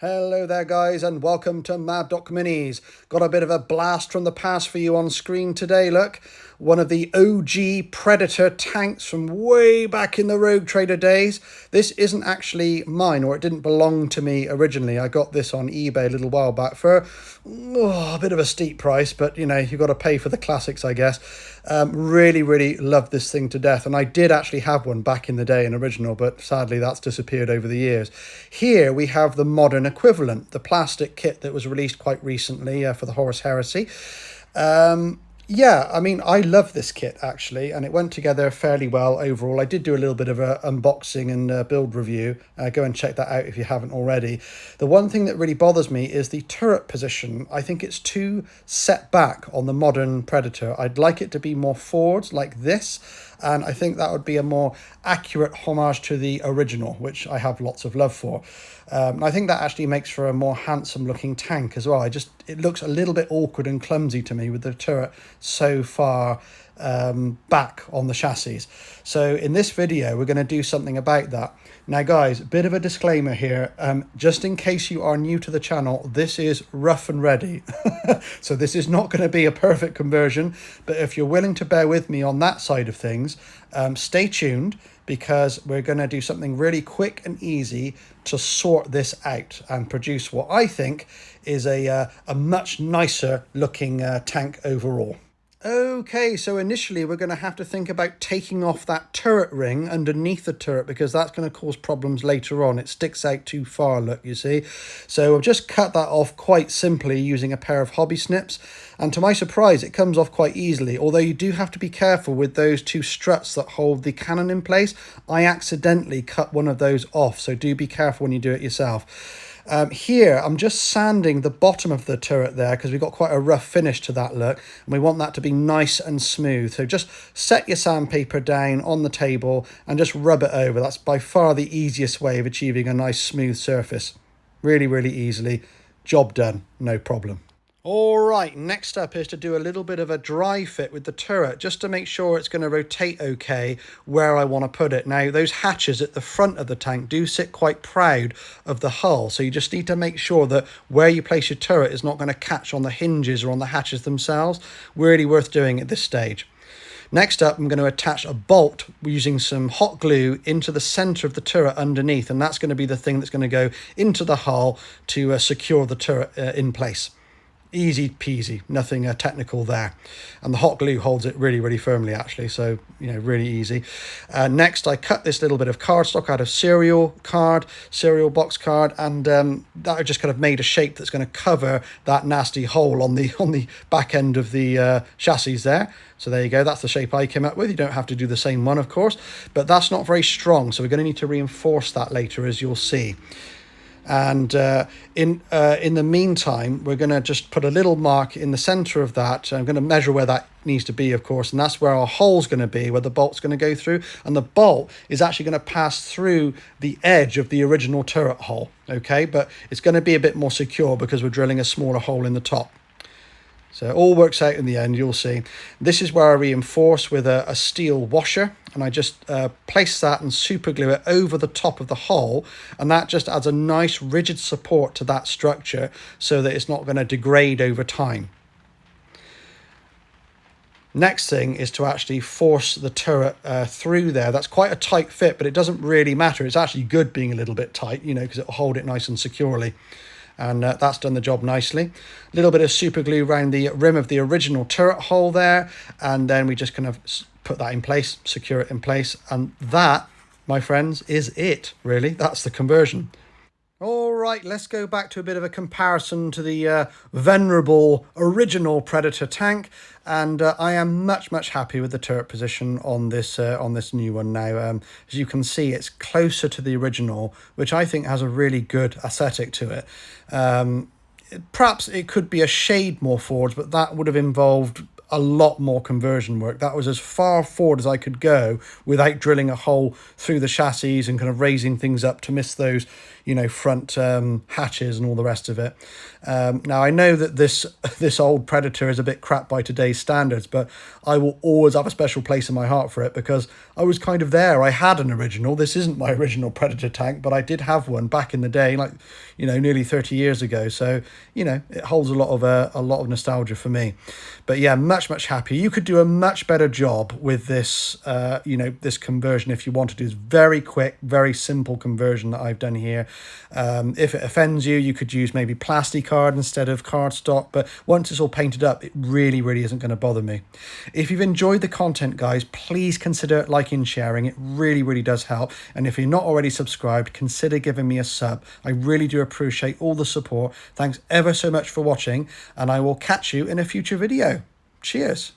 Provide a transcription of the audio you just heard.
Hello there guys and welcome to Mad Doc Minis. Got a bit of a blast from the past for you on screen today, look. One of the OG Predator tanks from way back in the Rogue Trader days. This isn't actually mine, or it didn't belong to me originally. I got this on eBay a little while back for a bit of a steep price, but you know, you've got to pay for the classics, I guess. Really love this thing to death, and I did actually have one back in the day, an original, but sadly that's disappeared over the years. Here we have the modern equivalent, the plastic kit that was released quite recently for the Horus Heresy. Yeah, I mean, I love this kit actually, and it went together fairly well overall. I did do a little bit of an unboxing and build review. Go and check that out if you haven't already. The one thing that really bothers me is the turret position. I think it's too set back on the modern Predator. I'd like it to be more forwards like this, and I think that would be a more accurate homage to the original, which I have lots of love for. I think that actually makes for a more handsome looking tank as well. It looks a little bit awkward and clumsy to me with the turret so far back on the chassis. So in this video we're going to do something about that. Now guys, a bit of a disclaimer here, just in case you are new to the channel, this is rough and ready. So this is not going to be a perfect conversion, but if you're willing to bear with me on that side of things, stay tuned, because we're going to do something really quick and easy to sort this out and produce what I think is a much nicer looking tank overall. Okay, so initially we're going to have to think about taking off that turret ring underneath the turret, because that's going to cause problems later on. It sticks out too far, look, you see. So I've just cut that off quite simply using a pair of hobby snips, and to my surprise it comes off quite easily, although you do have to be careful with those two struts that hold the cannon in place. I accidentally cut one of those off, so do be careful when you do it yourself. Here I'm just sanding the bottom of the turret there, because we've got quite a rough finish to that look, and we want that to be nice and smooth. So just set your sandpaper down on the table and just rub it over. That's by far the easiest way of achieving a nice smooth surface. Really easily. Job done, no problem. Alright, next up is to do a little bit of a dry fit with the turret, just to make sure it's going to rotate okay where I want to put it. Now, those hatches at the front of the tank do sit quite proud of the hull, so you just need to make sure that where you place your turret is not going to catch on the hinges or on the hatches themselves. Really worth doing at this stage. Next up, I'm going to attach a bolt using some hot glue into the center of the turret underneath, and that's going to be the thing that's going to go into the hull to secure the turret in place. Easy peasy, nothing technical there, and the hot glue holds it really firmly actually, so you know, really easy. Next I cut this little bit of cardstock out of cereal box card, and that I just kind of made a shape that's going to cover that nasty hole on the back end of the chassis there. So there you go, that's the shape I came up with. You don't have to do the same one, of course, but that's not very strong, so we're going to need to reinforce that later, as you'll see. And in the meantime, we're going to just put a little mark in the center of that. I'm going to measure where that needs to be, of course, and that's where our hole's going to be, where the bolt's going to go through, and the bolt is actually going to pass through the edge of the original turret hole, okay, but it's going to be a bit more secure because we're drilling a smaller hole in the top. So it all works out in the end, you'll see. This is where I reinforce with a steel washer, and I just place that and super glue it over the top of the hole, and that just adds a nice rigid support to that structure so that it's not going to degrade over time. Next thing is to actually force the turret through there. That's quite a tight fit, but it doesn't really matter. It's actually good being a little bit tight, you know, because it'll hold it nice and securely. And that's done the job nicely. A little bit of super glue around the rim of the original turret hole there, and then we just kind of put that in place, secure it in place, and that, my friends, is it, really. That's the conversion. All right, let's go back to a bit of a comparison to the venerable original Predator tank, and I am much happy with the turret position on this new one now. As you can see, it's closer to the original, which I think has a really good aesthetic to it. Perhaps it could be a shade more forwards, but that would have involved a lot more conversion work. That was as far forward as I could go without drilling a hole through the chassis and kind of raising things up to miss those, you know, front hatches and all the rest of it. Now, I know that this old Predator is a bit crap by today's standards, but I will always have a special place in my heart for it because I was kind of there. I had an original. This isn't my original Predator tank, but I did have one back in the day, like, you know, nearly 30 years ago. So, you know, it holds a lot of nostalgia for me. But yeah, much happier. You could do a much better job with this, you know, this conversion if you wanted to. It's very quick, very simple conversion that I've done here. If it offends you, you could use maybe plastic card instead of cardstock, but once it's all painted up, it really isn't going to bother me. If you've enjoyed the content, guys, please consider liking and sharing. It really does help. And if you're not already subscribed, consider giving me a sub. I really do appreciate all the support. Thanks ever so much for watching, and I will catch you in a future video. Cheers.